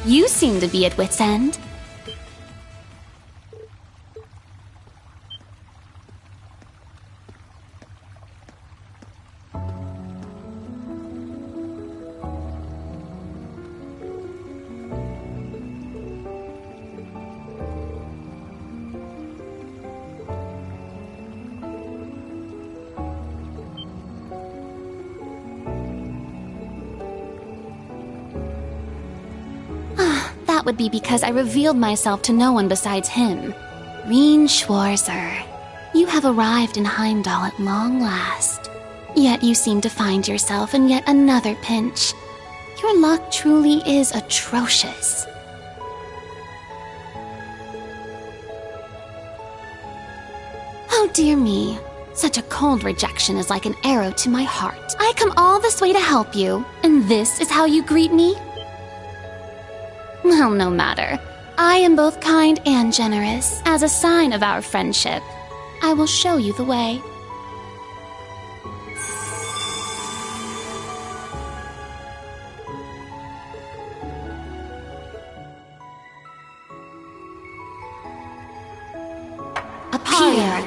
You seem to be at wit's end. That would be because I revealed myself to no one besides him. Rien Schwarzer, you have arrived in Heimdall at long last. Yet you seem to find yourself in yet another pinch. Your luck truly is atrocious. Oh dear me. Such a cold rejection is like an arrow to my heart. I come all this way to help you, and this is how you greet me? Well, no matter. I am both kind and generous. As a sign of our friendship, I will show you the way. Appear.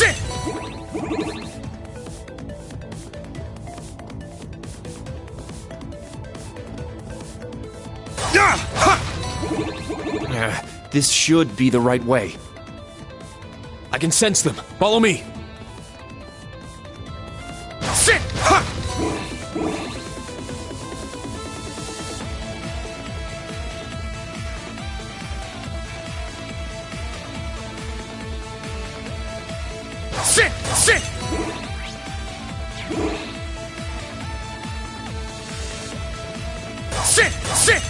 Shit! This should be the right way. I can sense them. Follow me. Sit! Sit! Sit! Sit! Sit!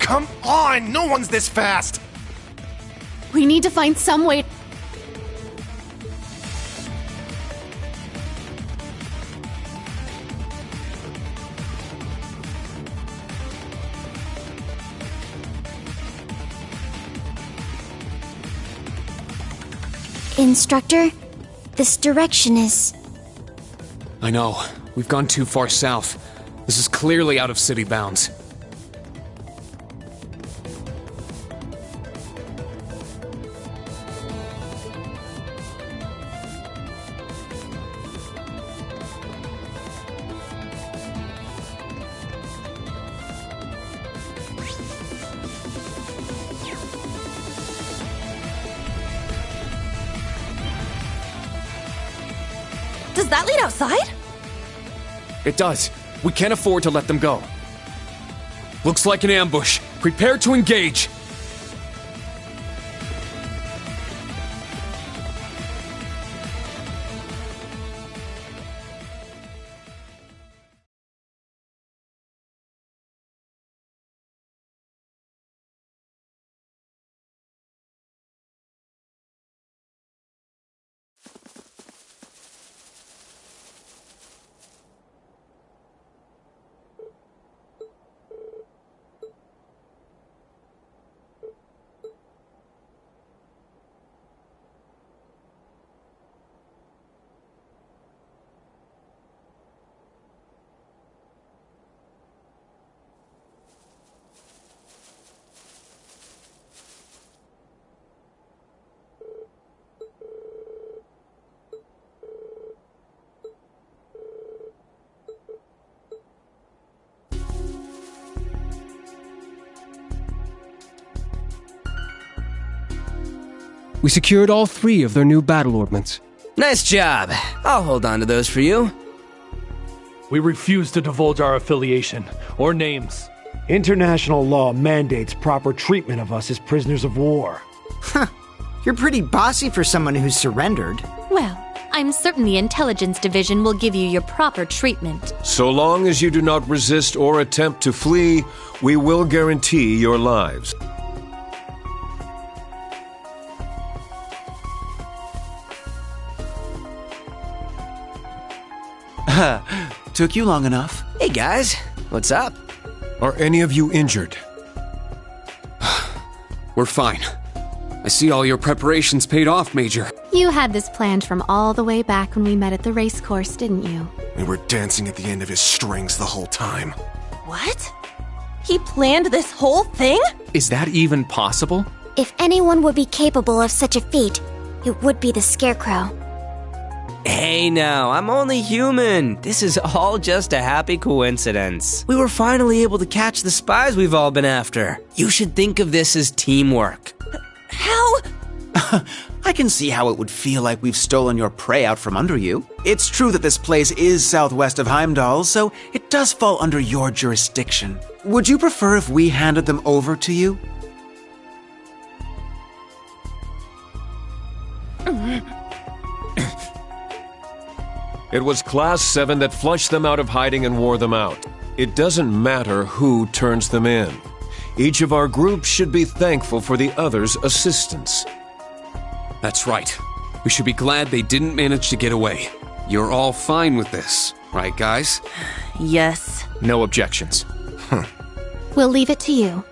Come on! No one's this fast! We need to find some way. Instructor, this direction is... I know. We've gone too far south. This is clearly out of city bounds. Does that lead outside? It does. We can't afford to let them go. Looks like an ambush. Prepare to engage. We secured all 3 of their new battle ordnance. Nice job. I'll hold on to those for you. We refuse to divulge our affiliation or names. International law mandates proper treatment of us as prisoners of war. You're pretty bossy for someone who's surrendered. Well, I'm certain the Intelligence Division will give you your proper treatment. So long as you do not resist or attempt to flee, we will guarantee your lives. Took you long enough. Hey guys, what's up? Are any of you injured? We're fine. I see all your preparations paid off, Major. You had this planned from all the way back when we met at the race course, didn't you? We were dancing at the end of his strings the whole time. What? He planned this whole thing? Is that even possible? If anyone would be capable of such a feat, it would be the Scarecrow. Hey now, I'm only human. This is all just a happy coincidence. We were finally able to catch the spies we've all been after. You should think of this as teamwork. How? I can see how it would feel like we've stolen your prey out from under you. It's true that this place is southwest of Heimdall, so it does fall under your jurisdiction. Would you prefer if we handed them over to you? It was Class 7 that flushed them out of hiding and wore them out. It doesn't matter who turns them in. Each of our groups should be thankful for the other's assistance. That's right. We should be glad they didn't manage to get away. You're all fine with this, right, guys? Yes. No objections. We'll leave it to you.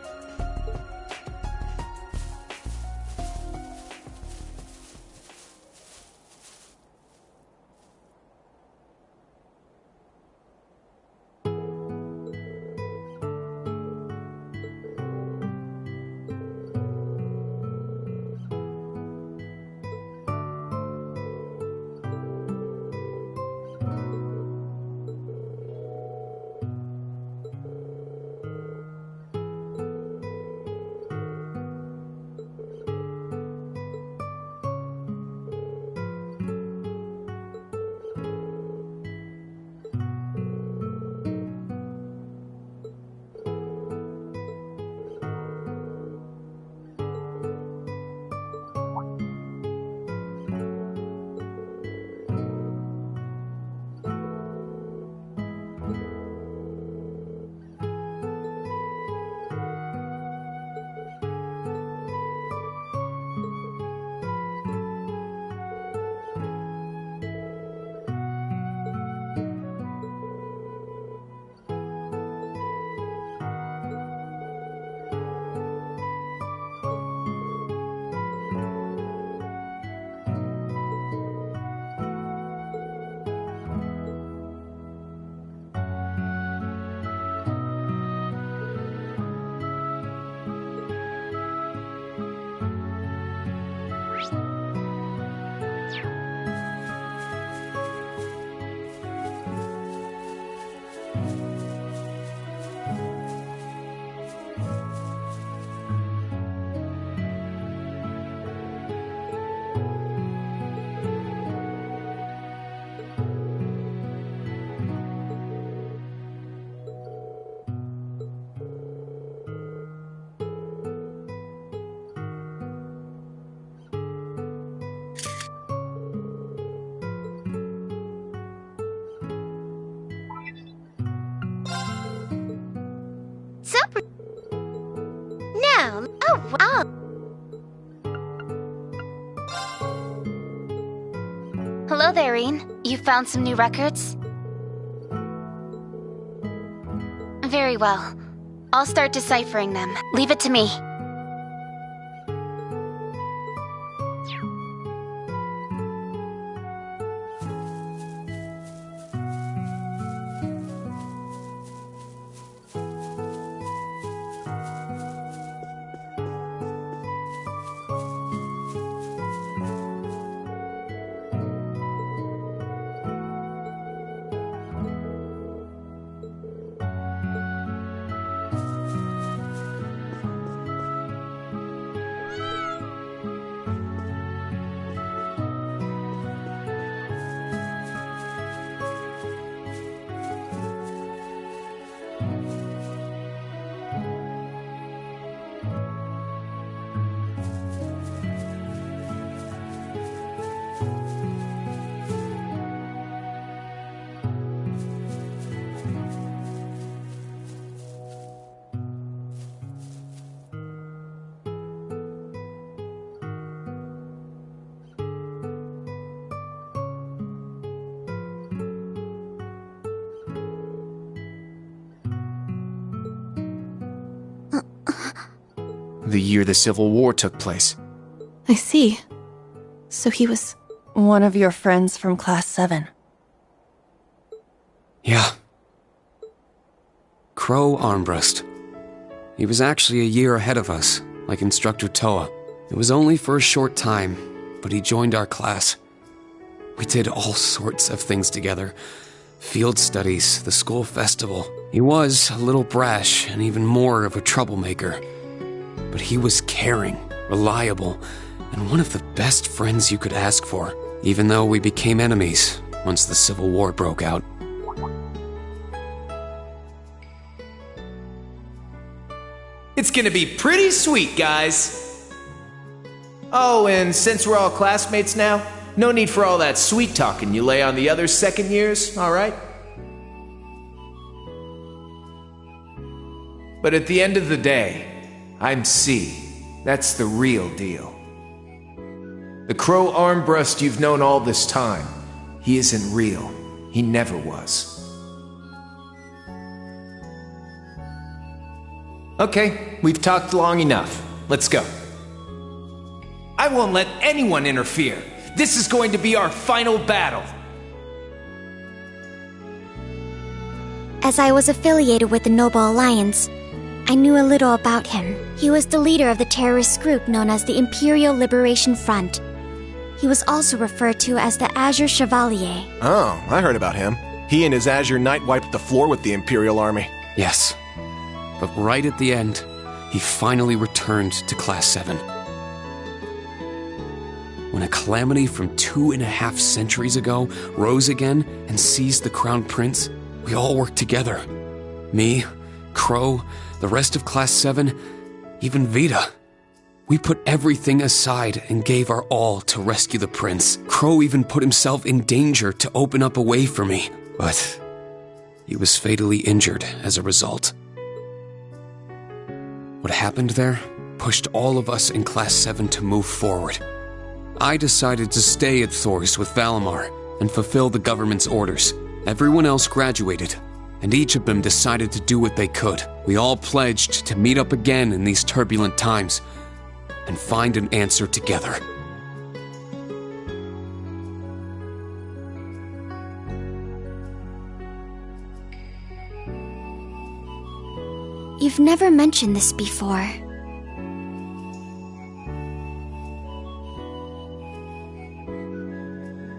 Ah! Hello there, Rean. You found some new records? Very well. I'll start deciphering them. Leave it to me. The year the Civil War took place. I see. So he was one of your friends from Class 7. Yeah. Crow Armbrust. He was actually a year ahead of us, like Instructor Toa. It was only for a short time, but he joined our class. We did all sorts of things together. Field studies, the school festival. He was a little brash and even more of a troublemaker. But he was caring, reliable, and one of the best friends you could ask for, even though we became enemies once the Civil War broke out. It's gonna be pretty sweet, guys. Oh, and since we're all classmates now, no need for all that sweet talking you lay on the other second years, alright? But at the end of the day, I'm C. That's the real deal. The Crow Armbrust you've known all this time, he isn't real. He never was. Okay, we've talked long enough. Let's go. I won't let anyone interfere. This is going to be our final battle. As I was affiliated with the Noble Alliance, I knew a little about him. He was the leader of the terrorist group known as the Imperial Liberation Front. He was also referred to as the Azure Chevalier. Oh, I heard about him. He and his Azure Knight wiped the floor with the Imperial Army. Yes. But right at the end, he finally returned to Class 7. When a calamity from 2.5 centuries ago rose again and seized the Crown Prince, we all worked together. Me, Crow, the rest of Class 7, even Vita. We put everything aside and gave our all to rescue the prince. Crow even put himself in danger to open up a way for me, but he was fatally injured as a result. What happened there pushed all of us in Class 7 to move forward. I decided to stay at Thors with Valimar and fulfill the government's orders. Everyone else graduated, and each of them decided to do what they could. We all pledged to meet up again in these turbulent times and find an answer together. You've never mentioned this before.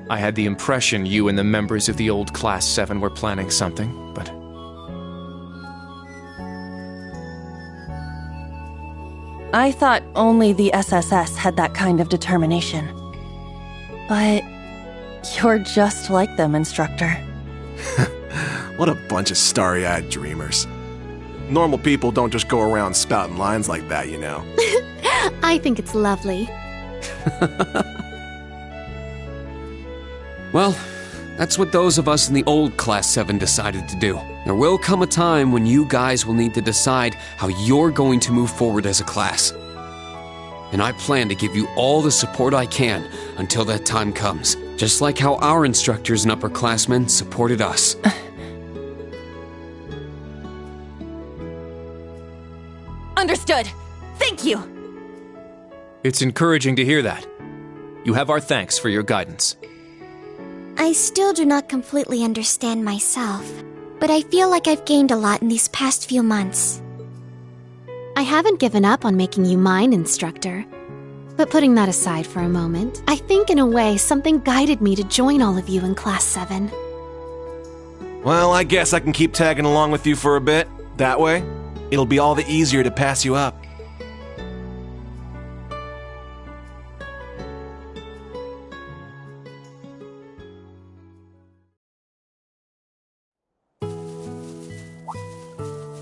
I had the impression you and the members of the old Class 7 were planning something, but... I thought only the SSS had that kind of determination. But you're just like them, Instructor. What a bunch of starry-eyed dreamers. Normal people don't just go around spouting lines like that, you know. I think it's lovely. Well, that's what those of us in the old Class 7 decided to do. There will come a time when you guys will need to decide how you're going to move forward as a class. and I plan to give you all the support I can until that time comes, just like how our instructors and upperclassmen supported us. Understood. Thank you. It's encouraging to hear that. You have our thanks for your guidance. I still do not completely understand myself, but I feel like I've gained a lot in these past few months. I haven't given up on making you mine instructor. But putting that aside for a moment, I think in a way something guided me to join all of you in Class 7. Well, I guess I can keep tagging along with you for a bit. That way, it'll be all the easier to pass you up.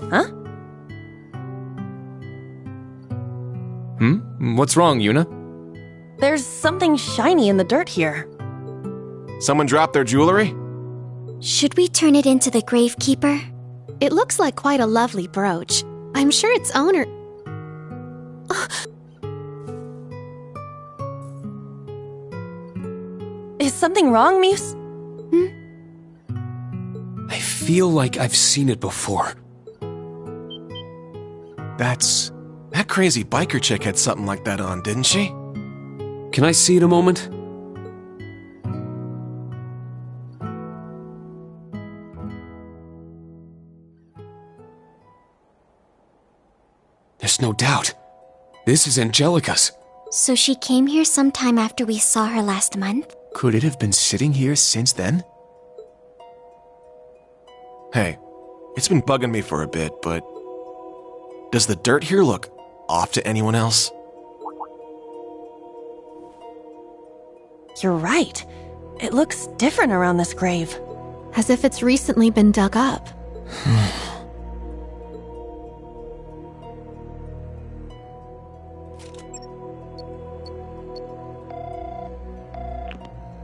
Huh? What's wrong, Yuna? There's something shiny in the dirt here. Someone dropped their jewelry? Should we turn it into the Gravekeeper? It looks like quite a lovely brooch. I'm sure its owner... Is something wrong, Muse? I feel like I've seen it before. That crazy biker chick had something like that on, didn't she? Can I see it a moment? There's no doubt. This is Angelica's. So she came here sometime after we saw her last month? Could it have been sitting here since then? Hey, it's been bugging me for a bit, but does the dirt here look off to anyone else? You're right. It looks different around this grave. As if it's recently been dug up.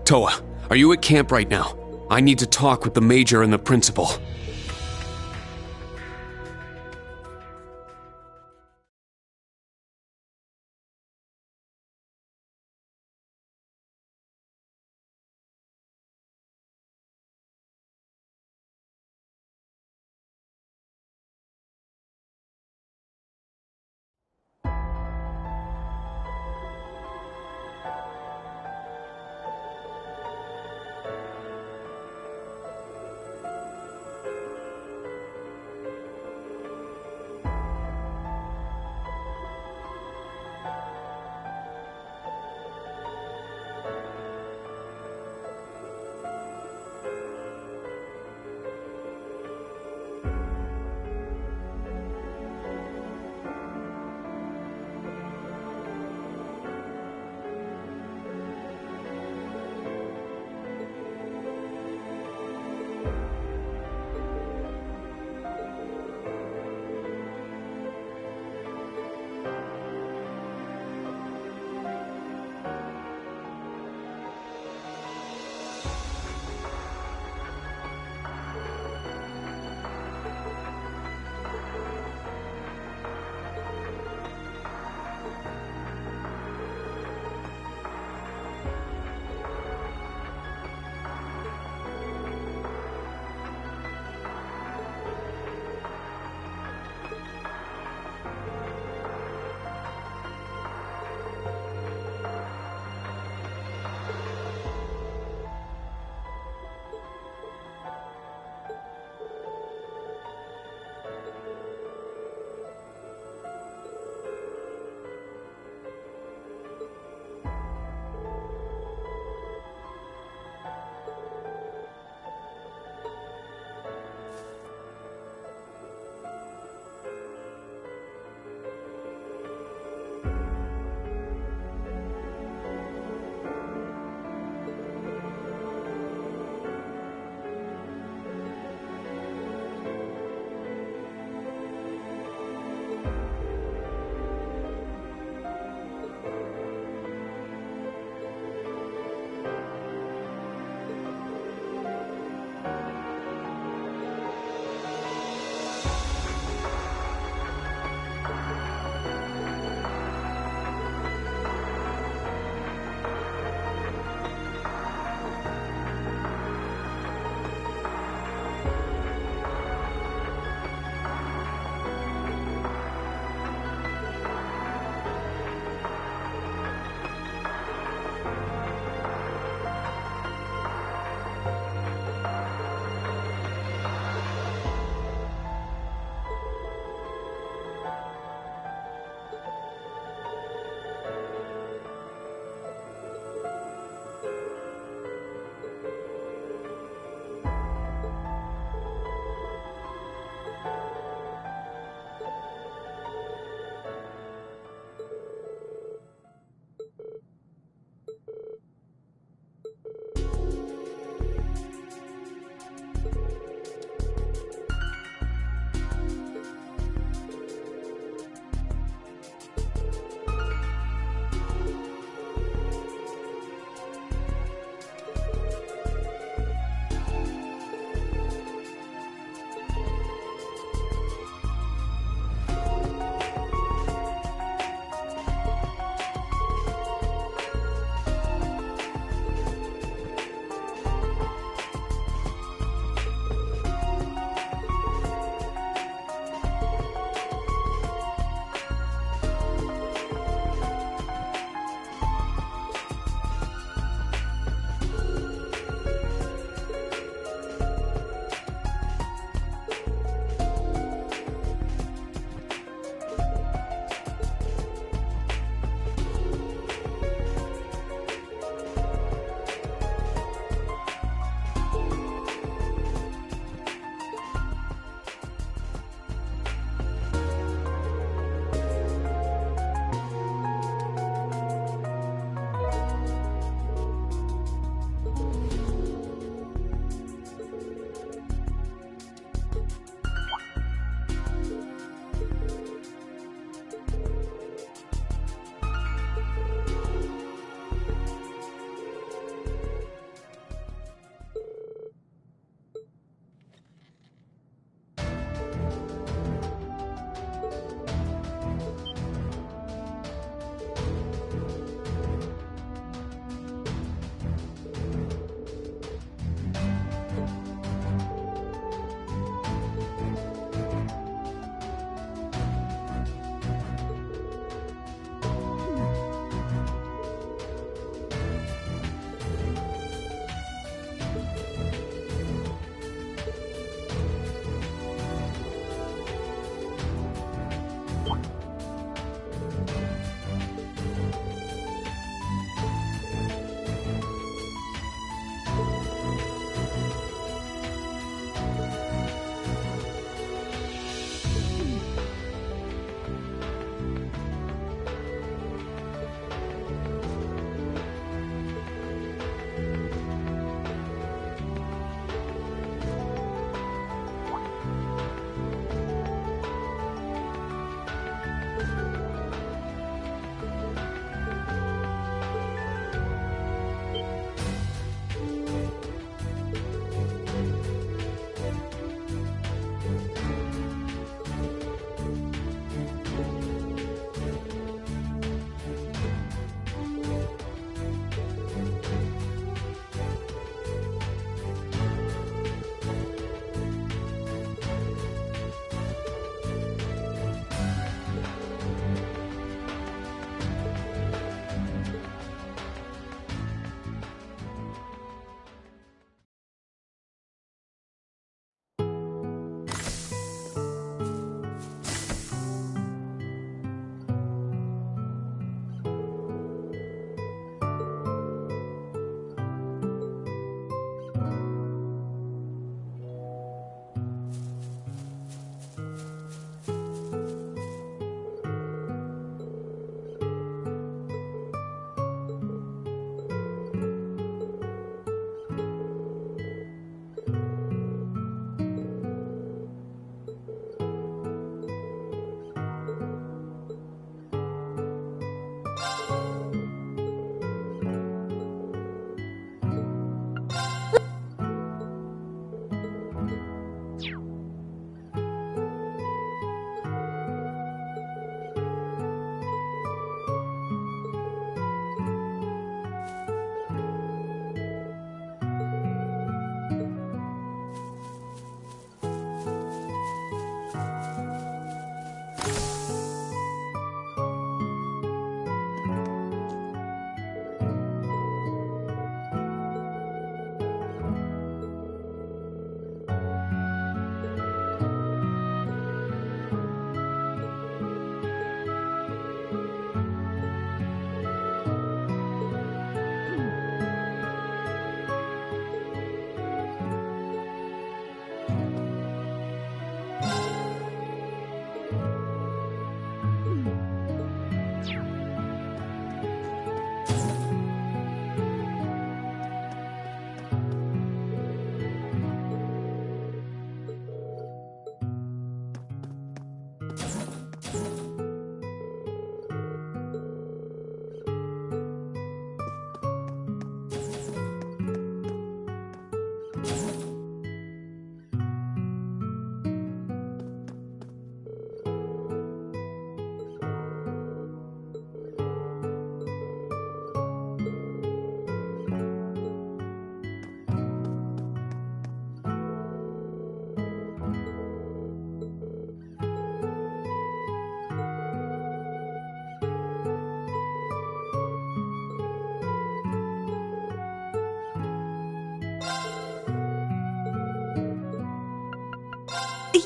Toa, are you at camp right now? I need to talk with the major and the principal.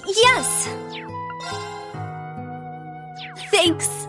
Yes! Thanks.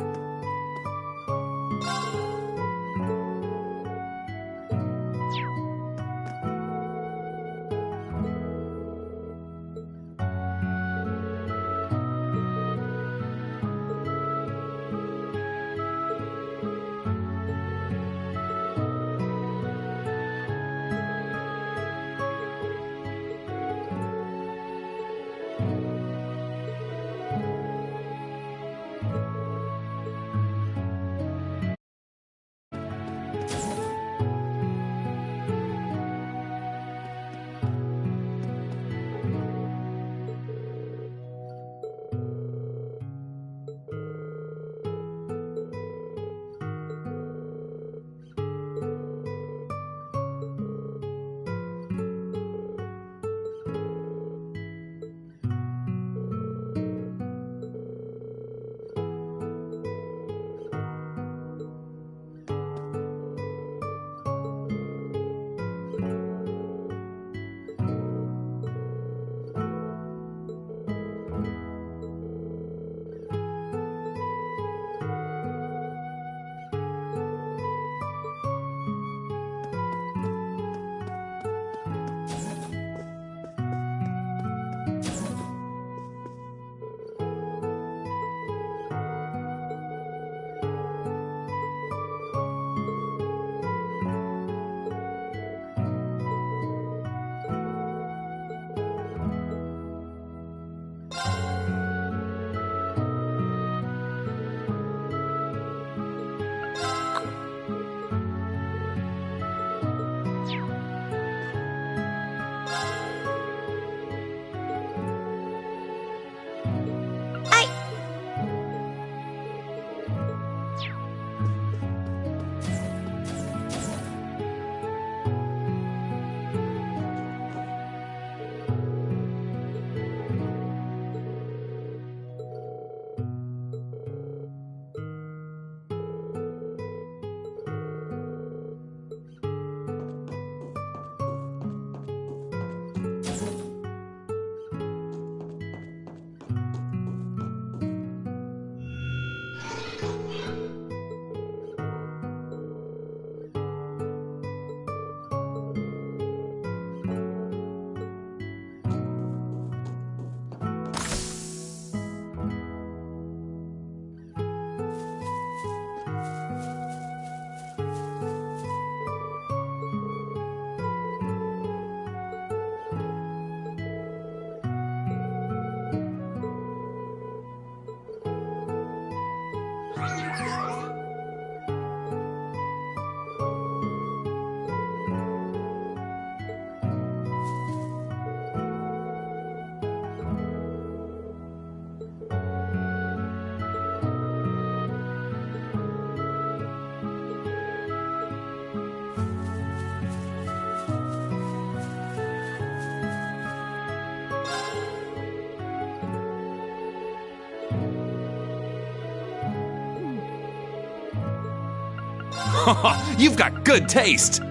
You've got good taste.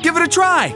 Give it a try.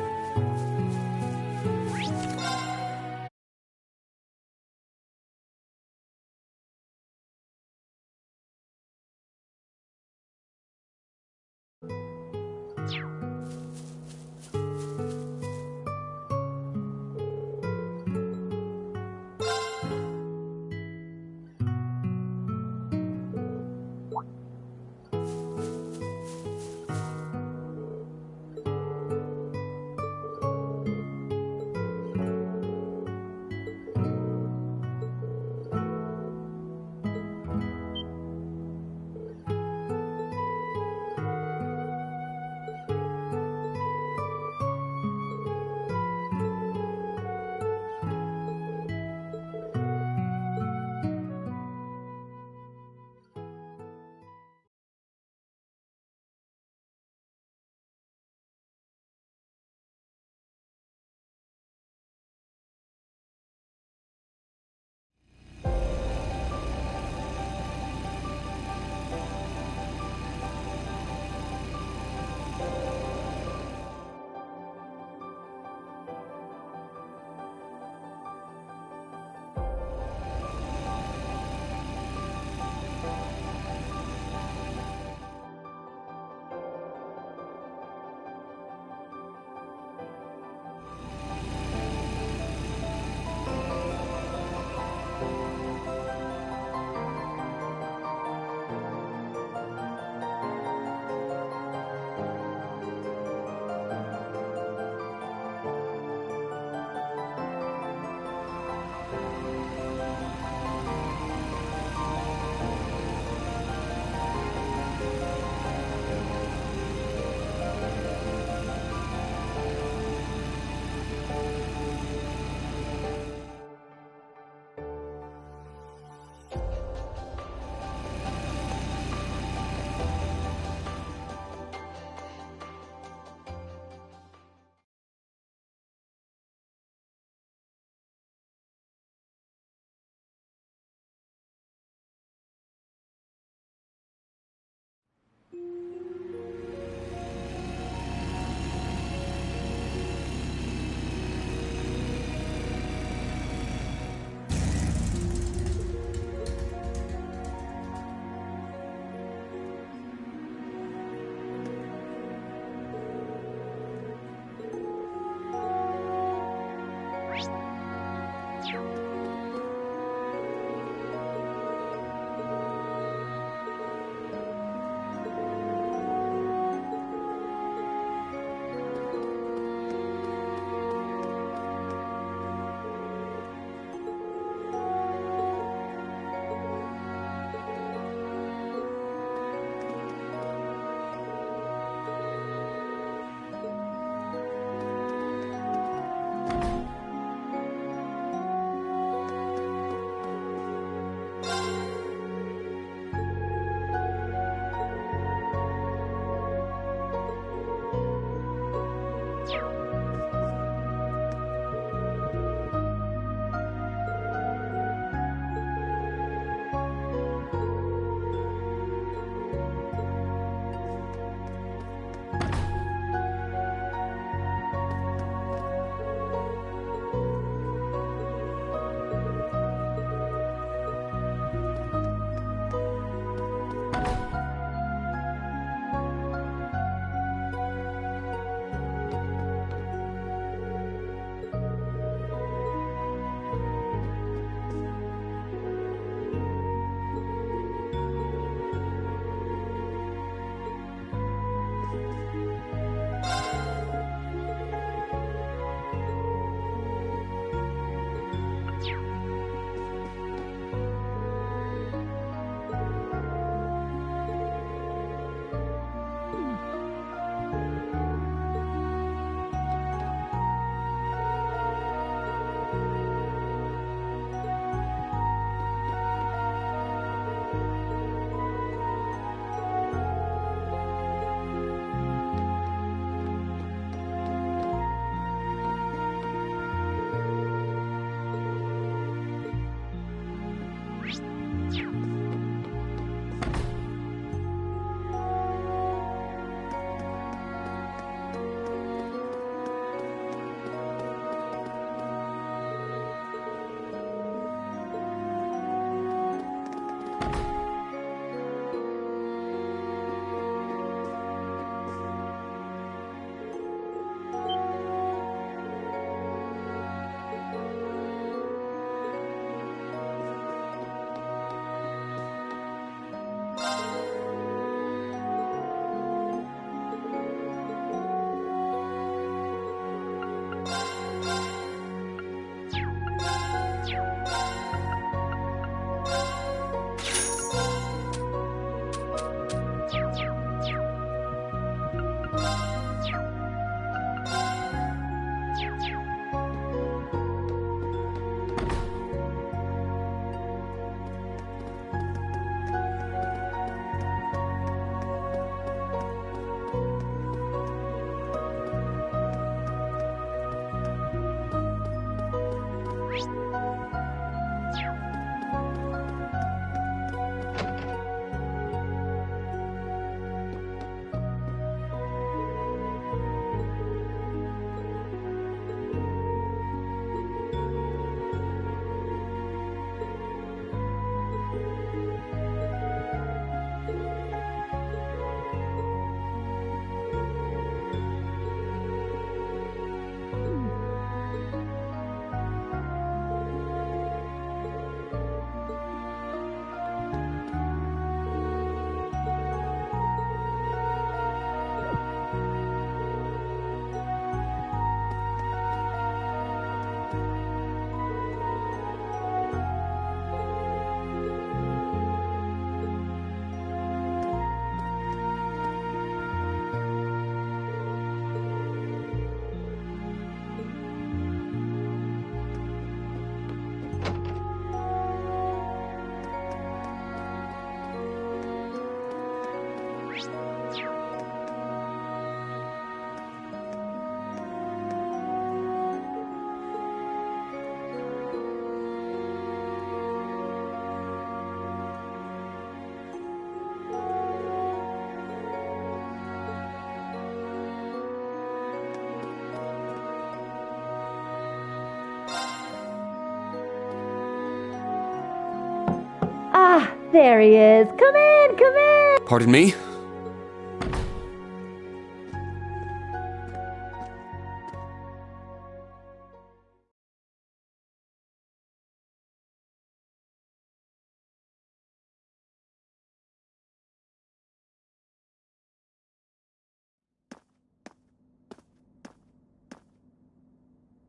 There he is. Come in, come in. Pardon me?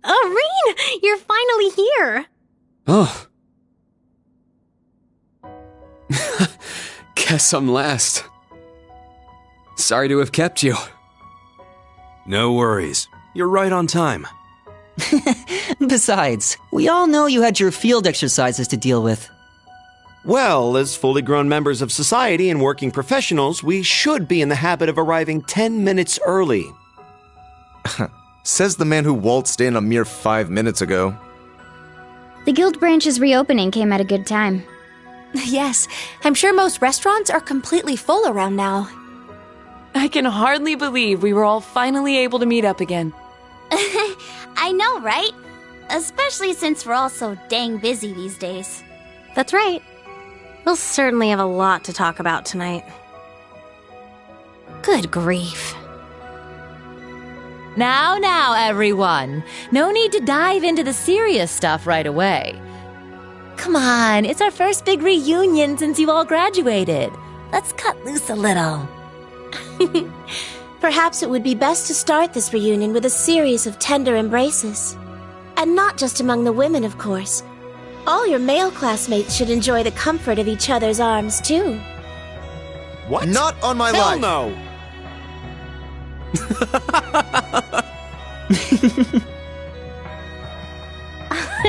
Oh, Rean! You're finally here! Oh. Guess I'm last. Sorry to have kept you. No worries. You're right on time. Besides, we all know you had your field exercises to deal with. Well, as fully grown members of society and working professionals, we should be in the habit of arriving 10 minutes early. Says the man who waltzed in a mere 5 minutes ago. The guild branch's reopening came at a good time. Yes, I'm sure most restaurants are completely full around now. I can hardly believe we were all finally able to meet up again. I know, right? Especially since we're all so dang busy these days. That's right. We'll certainly have a lot to talk about tonight. Good grief. Now, everyone. No need to dive into the serious stuff right away. Come on, it's our first big reunion since you all graduated. Let's cut loose a little. Perhaps it would be best to start this reunion with a series of tender embraces. And not just among the women, of course. All your male classmates should enjoy the comfort of each other's arms, too. What? Not on my Hell life! no!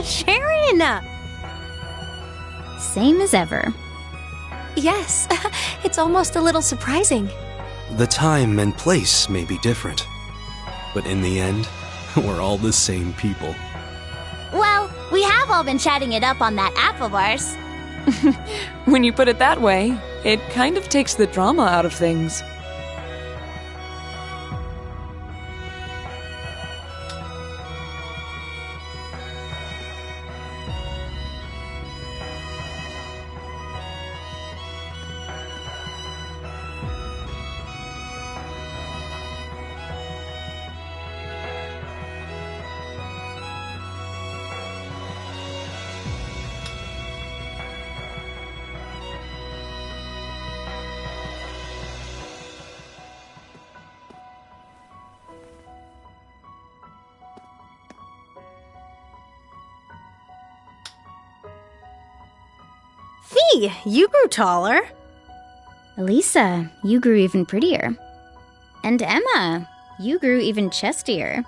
Sharon! Same as ever. Yes, it's almost a little surprising. The time and place may be different, but in the end, we're all the same people. Well, we have all been chatting it up on that app of ours. When you put it that way, it kind of takes the drama out of things. Fee, you grew taller. Elisa, you grew even prettier. And Emma, you grew even chestier.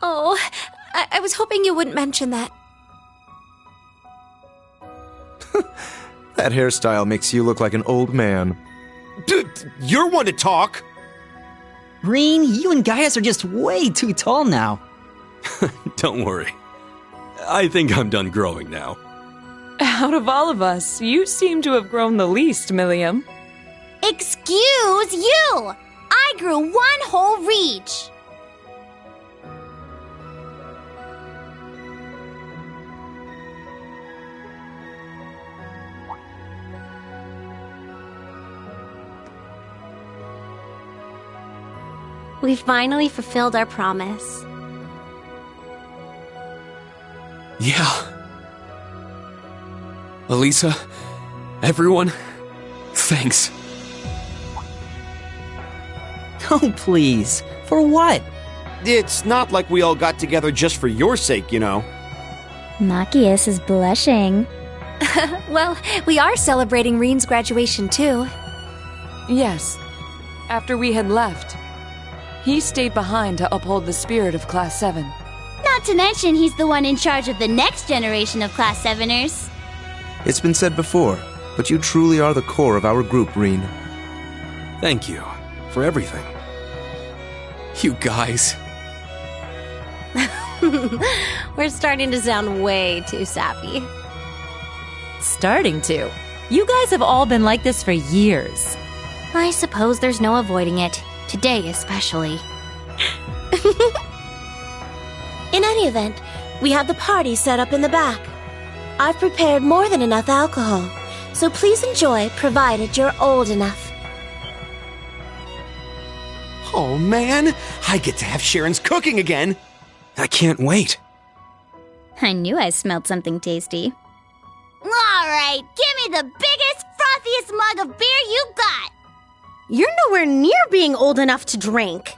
Oh, I was hoping you wouldn't mention that. That hairstyle makes you look like an old man. You're one to talk! Rean, you and Gaius are just way too tall now. Don't worry. I think I'm done growing now. Out of all of us, you seem to have grown the least, Milliam. Excuse you! I grew one whole reach! We finally fulfilled our promise. Yeah. Elisa, everyone, thanks. Oh, please. For what? It's not like we all got together just for your sake, you know. Machias is blushing. Well, we are celebrating Rean's graduation, too. Yes. After we had left, he stayed behind to uphold the spirit of Class 7. Not to mention he's the one in charge of the next generation of Class 7ers. It's been said before, but you truly are the core of our group, Rean. Thank you for everything. You guys. We're starting to sound way too sappy. Starting to. You guys have all been like this for years. I suppose there's no avoiding it. Today especially. In any event, we have the party set up in the back. I've prepared more than enough alcohol, so please enjoy provided you're old enough. Oh man, I get to have Sharon's cooking again! I can't wait. I knew I smelled something tasty. Alright, give me the biggest, frothiest mug of beer you got! You're nowhere near being old enough to drink.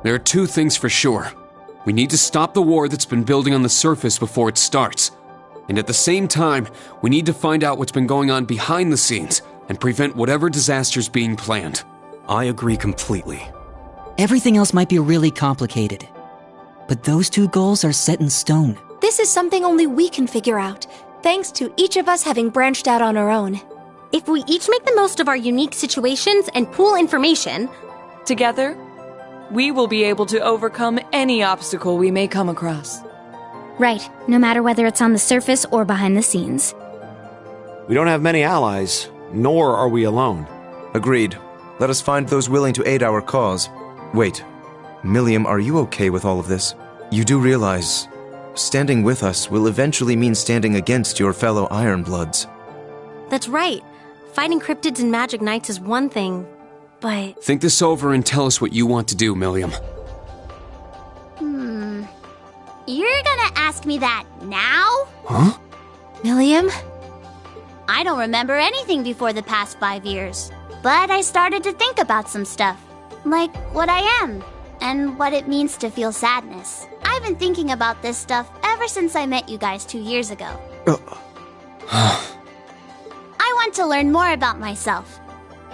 There are two things for sure. We need to stop the war that's been building on the surface before it starts. And at the same time, we need to find out what's been going on behind the scenes and prevent whatever disaster's being planned. I agree completely. Everything else might be really complicated, but those two goals are set in stone. This is something only we can figure out, thanks to each of us having branched out on our own. If we each make the most of our unique situations and pool information, together, we will be able to overcome any obstacle we may come across. Right, no matter whether it's on the surface or behind the scenes. We don't have many allies, nor are we alone. Agreed. Let us find those willing to aid our cause. Wait, Milliam, are you okay with all of this? You do realize standing with us will eventually mean standing against your fellow Ironbloods. That's right. Fighting cryptids and magic knights is one thing, but... Think this over and tell us what you want to do, Milliam. You're gonna ask me that now? Huh? Milliam? I don't remember anything before the past 5 years, but I started to think about some stuff, like what I am, and what it means to feel sadness. I've been thinking about this stuff ever since I met you guys 2 years ago. I want to learn more about myself.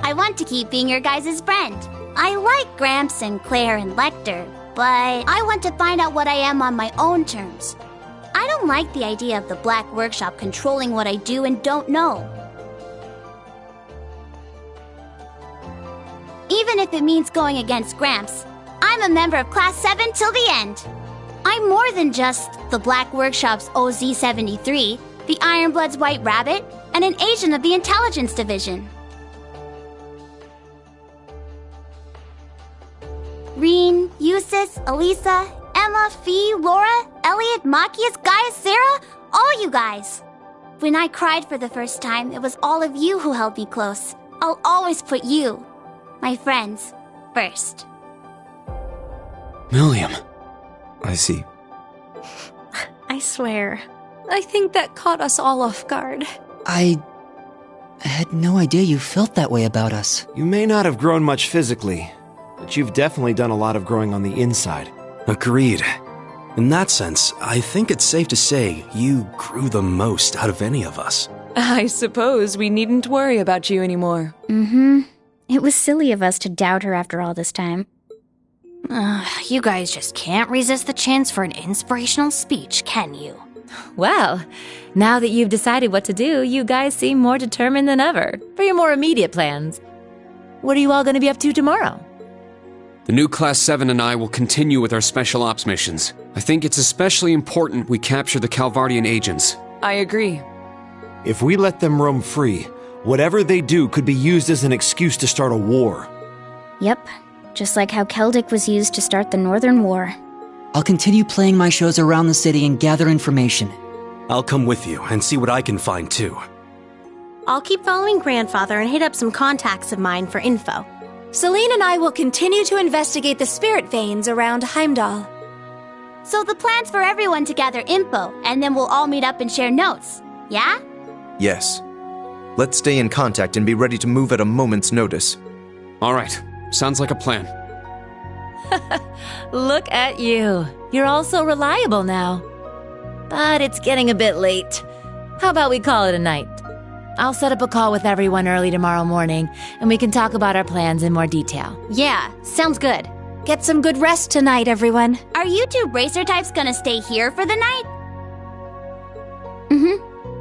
I want to keep being your guys' friend. I like Gramps and Claire and Lecter, but I want to find out what I am on my own terms. I don't like the idea of the Black Workshop controlling what I do and don't know. Even if it means going against Gramps, I'm a member of Class 7 till the end. I'm more than just the Black Workshop's OZ-73, the Ironblood's White Rabbit, and an agent of the Intelligence Division. Reen, Eustace, Elisa, Emma, Fee, Laura, Elliot, Machias, Gaius, Sarah, all you guys. When I cried for the first time, it was all of you who held me close. I'll always put you, my friends, first. Milliam. I see. I swear, I think that caught us all off guard. I had no idea you felt that way about us. You may not have grown much physically, but you've definitely done a lot of growing on the inside. Agreed. In that sense, I think it's safe to say you grew the most out of any of us. I suppose we needn't worry about you anymore. It was silly of us to doubt her after all this time. You guys just can't resist the chance for an inspirational speech, can you? Well, now that you've decided what to do, you guys seem more determined than ever for your more immediate plans. What are you all going to be up to tomorrow? The new Class 7 and I will continue with our special ops missions. I think it's especially important we capture the Calvardian agents. I agree. If we let them roam free, whatever they do could be used as an excuse to start a war. Yep, just like how Keldic was used to start the Northern War. I'll continue playing my shows around the city and gather information. I'll come with you and see what I can find too. I'll keep following Grandfather and hit up some contacts of mine for info. Celine and I will continue to investigate the spirit veins around Heimdall. So the plan's for everyone to gather info, and then we'll all meet up and share notes, yeah? Yes. Let's stay in contact and be ready to move at a moment's notice. All right. Sounds like a plan. Look at you. You're all so reliable now. But it's getting a bit late. How about we call it a night? I'll set up a call with everyone early tomorrow morning, and we can talk about our plans in more detail. Yeah, sounds good. Get some good rest tonight, everyone. Are you two bracer types gonna stay here for the night?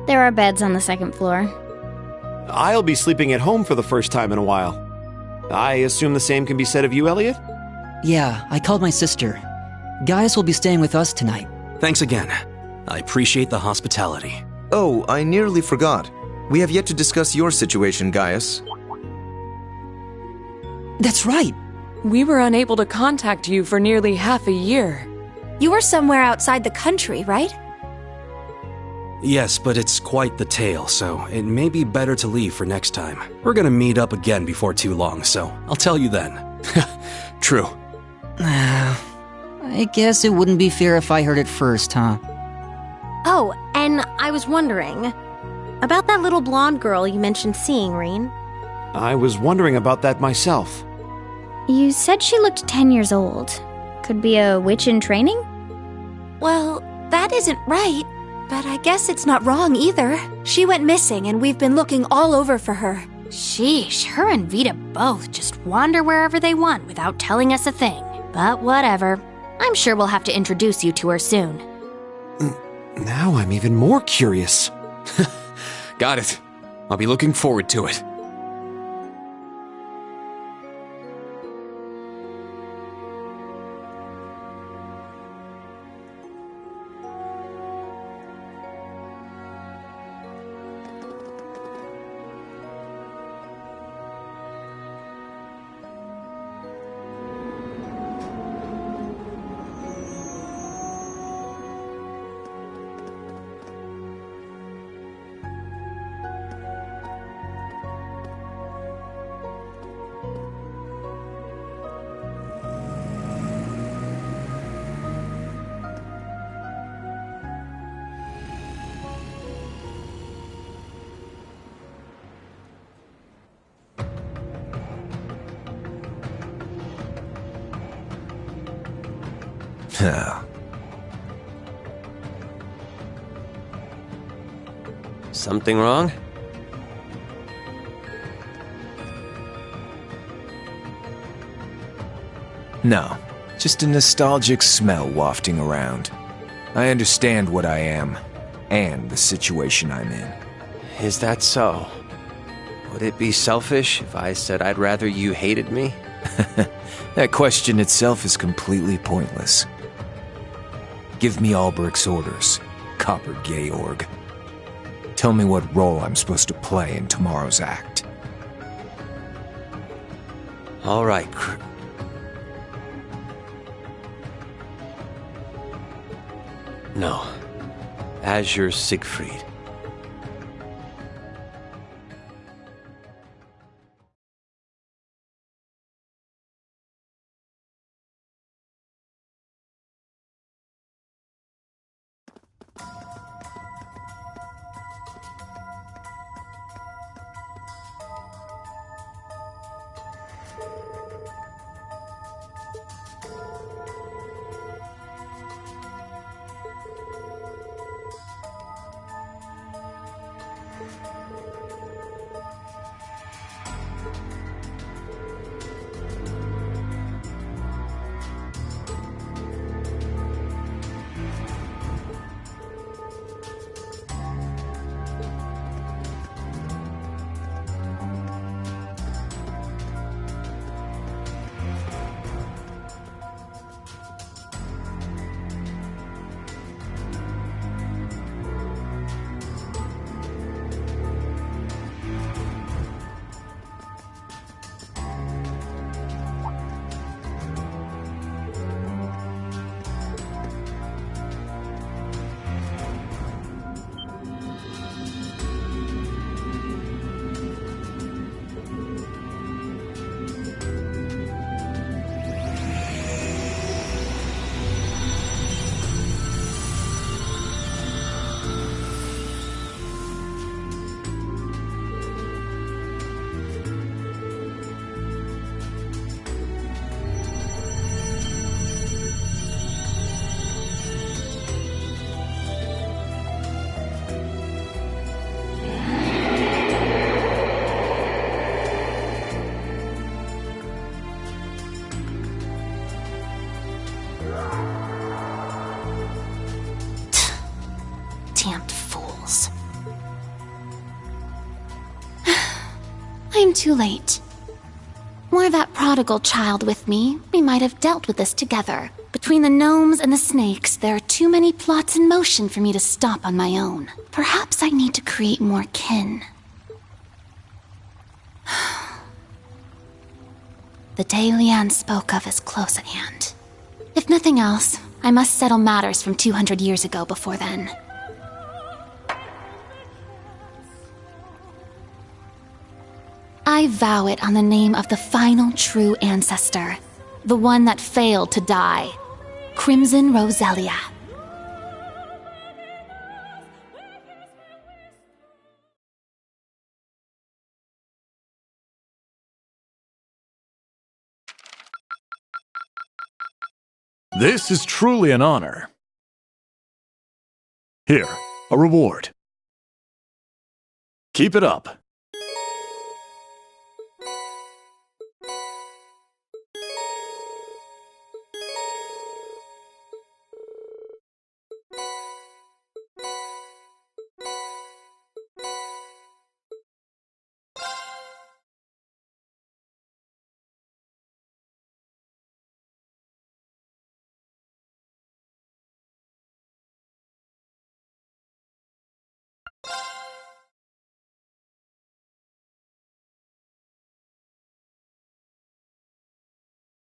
There are beds on the second floor. I'll be sleeping at home for the first time in a while. I assume the same can be said of you, Elliot? Yeah, I called my sister. Gaius will be staying with us tonight. Thanks again. I appreciate the hospitality. Oh, I nearly forgot. We have yet to discuss your situation, Gaius. That's right. We were unable to contact you for nearly half a year. You were somewhere outside the country, right? Yes, but it's quite the tale, so it may be better to leave for next time. We're gonna meet up again before too long, so I'll tell you then. True. I guess it wouldn't be fair if I heard it first, huh? Oh, and I was wondering about that little blonde girl you mentioned seeing, Reen. I was wondering about that myself. You said she looked 10 years old. could be a witch in training? Well, that isn't right, but I guess it's not wrong either. She went missing and we've been looking all over for her. Sheesh, her and Vita both just wander wherever they want without telling us a thing. But whatever. I'm sure we'll have to introduce you to her soon. Now I'm even more curious. Got it. I'll be looking forward to it. Something wrong? No, just a nostalgic smell wafting around. I understand what I am, and the situation I'm in. Is that so? Would it be selfish if I said I'd rather you hated me? That question itself is completely pointless. Give me Albrecht's orders, Copper Georg. Tell me what role I'm supposed to play in tomorrow's act. All right, No. Azure Siegfried. Damned fools. I'm too late. Were that prodigal child with me, we might have dealt with this together. Between the gnomes and the snakes, there are too many plots in motion for me to stop on my own. Perhaps I need to create more kin. The day Leanne spoke of is close at hand. If nothing else, I must settle matters from 200 years ago before then. I vow it on the name of the final true ancestor, the one that failed to die, Crimson Roselia. This is truly an honor. Here, a reward. Keep it up.